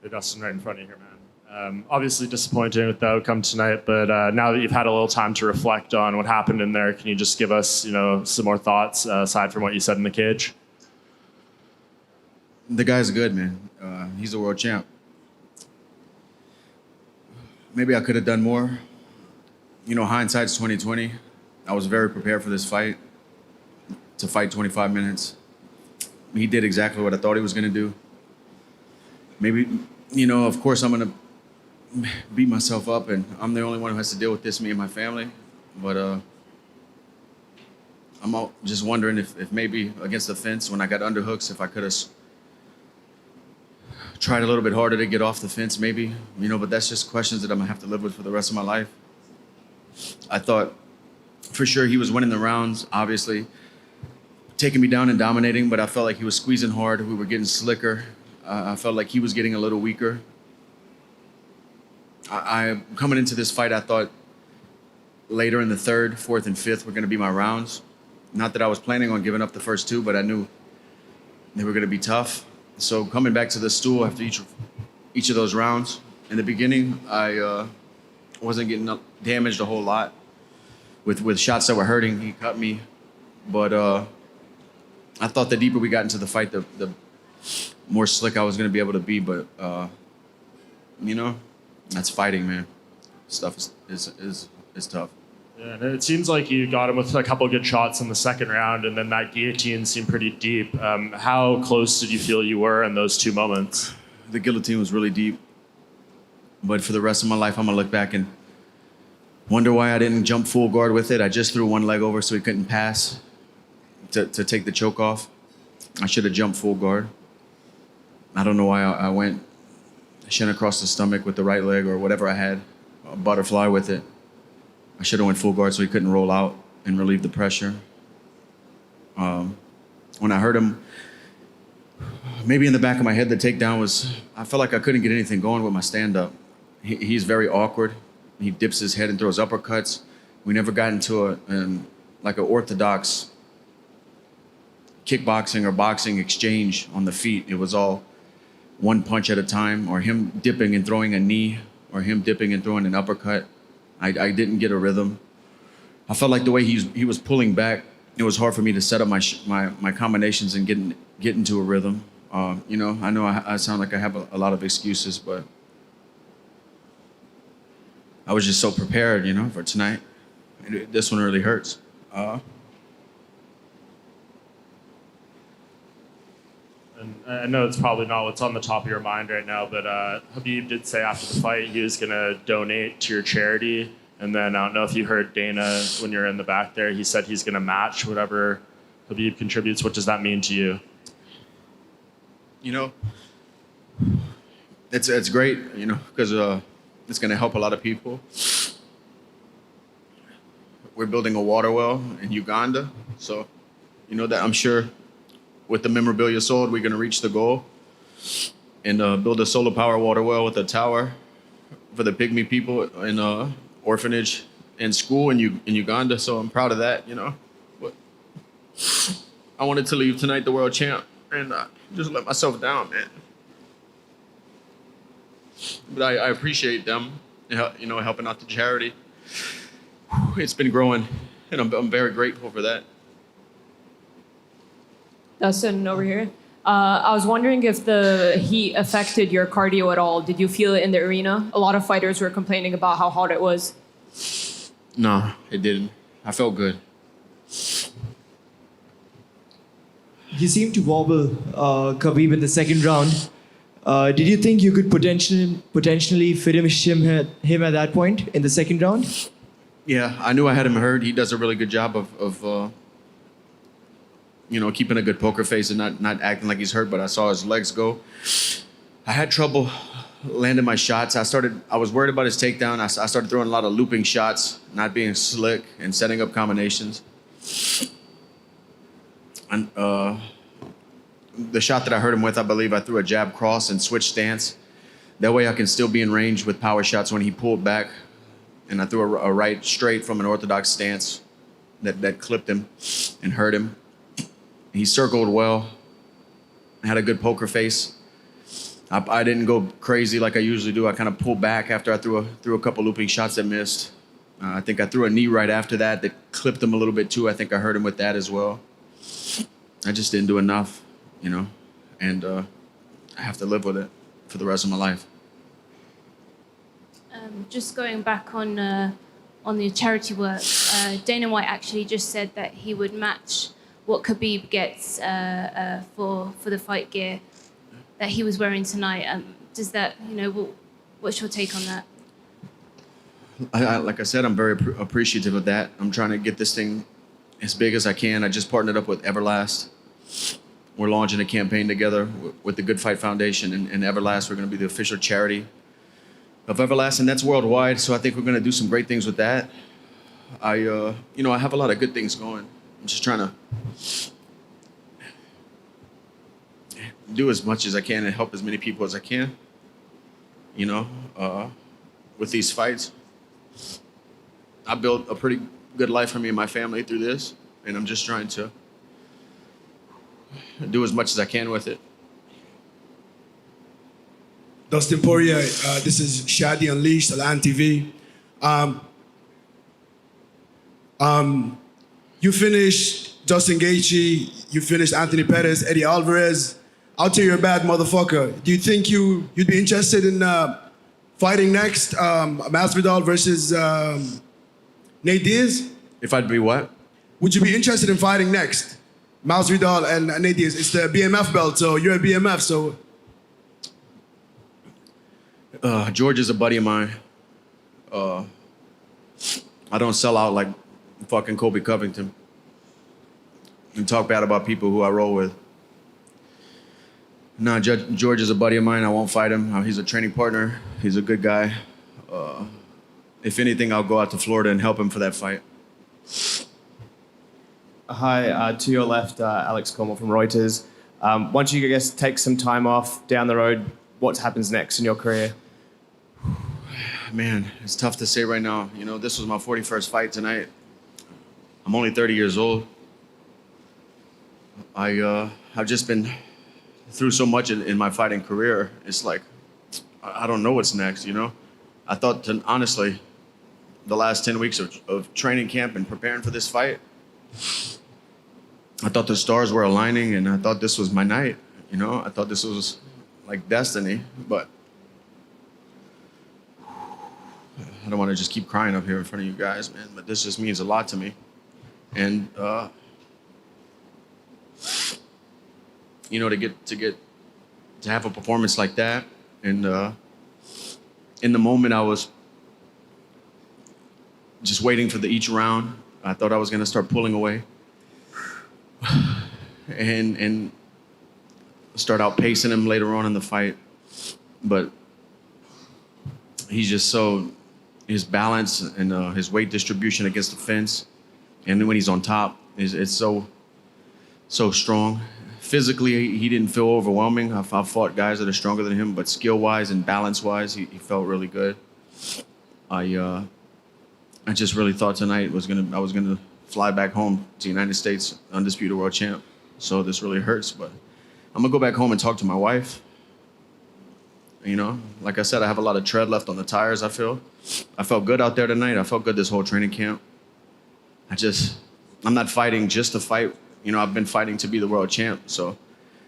Hey, Dustin, right in front of you here, man. Obviously disappointing with the outcome tonight, but now that you've had a little time to reflect on what happened in there, can you just give us, some more thoughts aside from what you said in the cage? The guy's good, man. He's a world champ. Maybe I could have done more. Hindsight's 2020. I was very prepared for this fight, to fight 25 minutes. He did exactly what I thought he was going to do. Maybe, of course I'm going to beat myself up, and I'm the only one who has to deal with this, me and my family. But I'm just wondering if maybe against the fence, when I got underhooks, if I could have tried a little bit harder to get off the fence, maybe. But that's just questions that I'm going to have to live with for the rest of my life. I thought for sure he was winning the rounds, obviously, taking me down and dominating, but I felt like he was squeezing hard. We were getting slicker. I felt like he was getting a little weaker. I coming into this fight, I thought later in the third, fourth, and fifth were going to be my rounds. Not that I was planning on giving up the first two, but I knew they were going to be tough. So coming back to the stool after each of those rounds, in the beginning, I wasn't getting damaged a whole lot with shots that were hurting. He cut me, but I thought the deeper we got into the fight, the more slick I was going to be able to be. But that's fighting, man. Stuff is tough. Yeah, and it seems like you got him with a couple good shots in the second round, and then that guillotine seemed pretty deep. How close did you feel you were in those two moments? The guillotine was really deep. But for the rest of my life, I'm going to look back and wonder why I didn't jump full guard with it. I just threw one leg over so he couldn't pass to take the choke off. I should have jumped full guard. I don't know why I went shin across the stomach with the right leg or whatever I had, a butterfly with it. I should have went full guard so he couldn't roll out and relieve the pressure. When I heard him, maybe in the back of my head, the takedown was, I felt like I couldn't get anything going with my stand-up. He's very awkward. He dips his head and throws uppercuts. We never got into an orthodox kickboxing or boxing exchange on the feet. It was all one punch at a time, or him dipping and throwing a knee, or him dipping and throwing an uppercut. I didn't get a rhythm. I felt like the way he was pulling back, it was hard for me to set up my combinations and get into a rhythm. I know I sound like I have a lot of excuses, but I was just so prepared, for tonight. This one really hurts. And I know it's probably not what's on the top of your mind right now, but Khabib did say after the fight he was going to donate to your charity. And then I don't know if you heard Dana when you're in the back there, he said he's going to match whatever Khabib contributes. What does that mean to you? It's great, because it's going to help a lot of people. We're building a water well in Uganda, so that I'm sure with the memorabilia sold, we're going to reach the goal and build a solar power water well with a tower for the pygmy people in orphanage and school in Uganda. So I'm proud of that, But I wanted to leave tonight the world champ and just let myself down, man. But I appreciate them, helping out the charity. It's been growing, and I'm very grateful for that. Dustin, over here. I was wondering if the heat affected your cardio at all. Did you feel it in the arena? A lot of fighters were complaining about how hot it was. No, it didn't. I felt good. You seemed to wobble Khabib in the second round. Did you think you could potentially finish him at that point in the second round? Yeah, I knew I had him hurt. He does a really good job of keeping a good poker face and not acting like he's hurt, but I saw his legs go. I had trouble landing my shots. I was worried about his takedown. I started throwing a lot of looping shots, not being slick and setting up combinations. And the shot that I hurt him with, I believe I threw a jab cross and switch stance. That way I can still be in range with power shots when he pulled back. And I threw a right straight from an orthodox stance that clipped him and hurt him. He circled well, had a good poker face. I didn't go crazy like I usually do. I kind of pulled back after I threw a couple looping shots that missed. I think I threw a knee right after that clipped him a little bit too. I think I hurt him with that as well. I just didn't do enough, you know, and I have to live with it for the rest of my life. Just going back on the charity work, Dana White actually just said that he would match what Khabib gets for the fight gear that he was wearing tonight. Does that, what's your take on that? Like I said, I'm very appreciative of that. I'm trying to get this thing as big as I can. I just partnered up with Everlast. We're launching a campaign together with the Good Fight Foundation and Everlast. We're going to be the official charity of Everlast, and that's worldwide. So I think we're going to do some great things with that. I have a lot of good things going. I'm just trying to do as much as I can and help as many people as I can, with these fights. I built a pretty good life for me and my family through this, and I'm just trying to do as much as I can with it. Dustin Poirier, this is Shadi Unleashed, Alan TV. You finished Justin Gaethje, you finished Anthony Pettis, Eddie Alvarez. I'll tell you a bad motherfucker. Do you think you'd be interested in fighting next, Masvidal versus Nate Diaz? If I'd be what? Would you be interested in fighting next, Masvidal and Nate Diaz? It's the BMF belt, so you're a BMF, so. George is a buddy of mine. I don't sell out like fucking Kobe Covington and talk bad about people who I roll with. No, George is a buddy of mine. I won't fight him. He's a training partner. He's a good guy. If anything, I'll go out to Florida and help him for that fight. Hi, to your left, Alex Cornwall from Reuters. Once you, I guess, take some time off down the road, what happens next in your career? Man, it's tough to say right now. This was my 41st fight tonight. I'm only 30 years old. I've just been through so much in my fighting career. It's like, I don't know what's next, I thought, honestly, the last 10 weeks of training camp and preparing for this fight, I thought the stars were aligning and I thought this was my night, I thought this was like destiny, but I don't want to just keep crying up here in front of you guys, man, but this just means a lot to me. And, to have a performance like that, and in the moment I was just waiting for each round. I thought I was gonna start pulling away and start outpacing him later on in the fight, but he's just his balance and his weight distribution against the fence, and then when he's on top, it's so strong. Physically, he didn't feel overwhelming. I've fought guys that are stronger than him, but skill-wise and balance-wise, he felt really good. I just really thought tonight I was gonna fly back home to the United States, undisputed world champ. So this really hurts, but I'm gonna go back home and talk to my wife. Like I said, I have a lot of tread left on the tires. I felt good out there tonight. I felt good this whole training camp. I'm not fighting just to fight. I've been fighting to be the world champ, so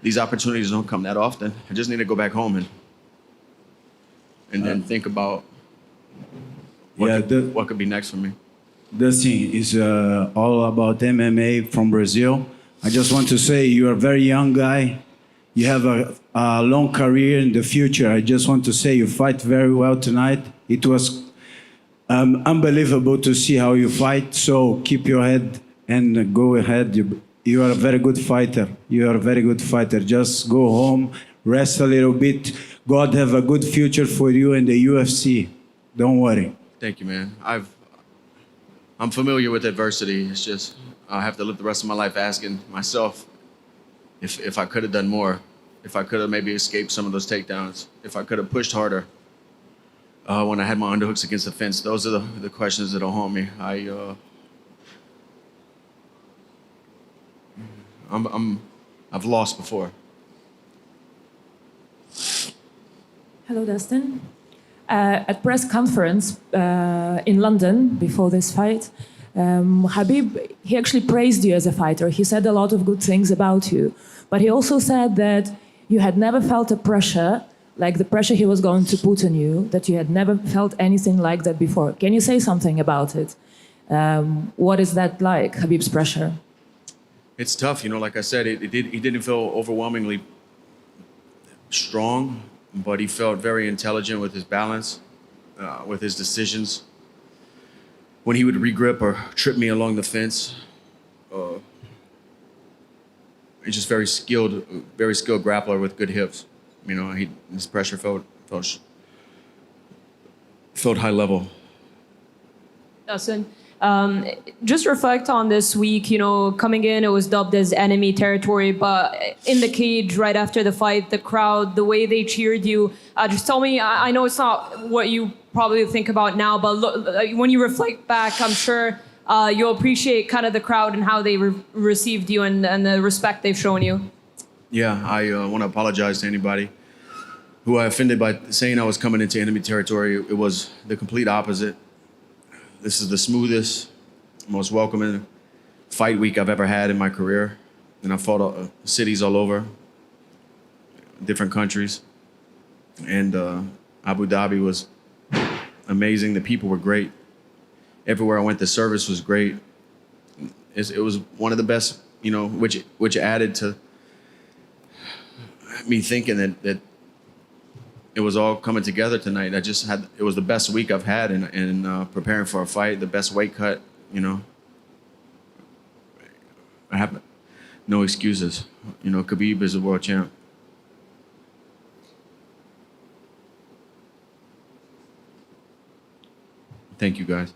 these opportunities don't come that often. I just need to go back home and then think about what could be next for me. Dustin is all about MMA from Brazil. I just want to say you are a very young guy. You have a long career in the future. I just want to say you fight very well tonight. It was unbelievable to see how you fight, so keep your head and go ahead. You are a very good fighter. You are a very good fighter. Just go home, rest a little bit. God have a good future for you in the UFC. Don't worry. Thank you, man. I'm familiar with adversity. It's just I have to live the rest of my life asking myself if I could have done more, if I could have maybe escaped some of those takedowns, if I could have pushed harder when I had my underhooks against the fence. Those are the questions that'll haunt me. I've lost before. Hello, Dustin. At press conference in London before this fight, Habib, he actually praised you as a fighter. He said a lot of good things about you. But he also said that you had never felt a pressure, like the pressure he was going to put on you, that you had never felt anything like that before. Can you say something about it? What is that like, Habib's pressure? It's tough, you know. Like I said, he didn't feel overwhelmingly strong, but he felt very intelligent with his balance, with his decisions. When he would regrip or trip me along the fence, he's just very skilled grappler with good hips. You know, his pressure felt high level. Dustin, just reflect on this week. You know, coming in, it was dubbed as enemy territory, but in the cage right after the fight, the crowd, the way they cheered you. Just tell me, I know it's not what you probably think about now, but look, when you reflect back, I'm sure you'll appreciate kind of the crowd and how they received you and the respect they've shown you. Yeah, I want to apologize to anybody who I offended by saying I was coming into enemy territory. It was the complete opposite. This is the smoothest, most welcoming fight week I've ever had in my career. And I fought cities all over, different countries. And Abu Dhabi was amazing. The people were great. Everywhere I went, the service was great. It was one of the best, you know, which added to me thinking that it was all coming together tonight. It was the best week I've had in preparing for a fight, the best weight cut, you know. I have no excuses. You know, Khabib is a world champ. Thank you, guys.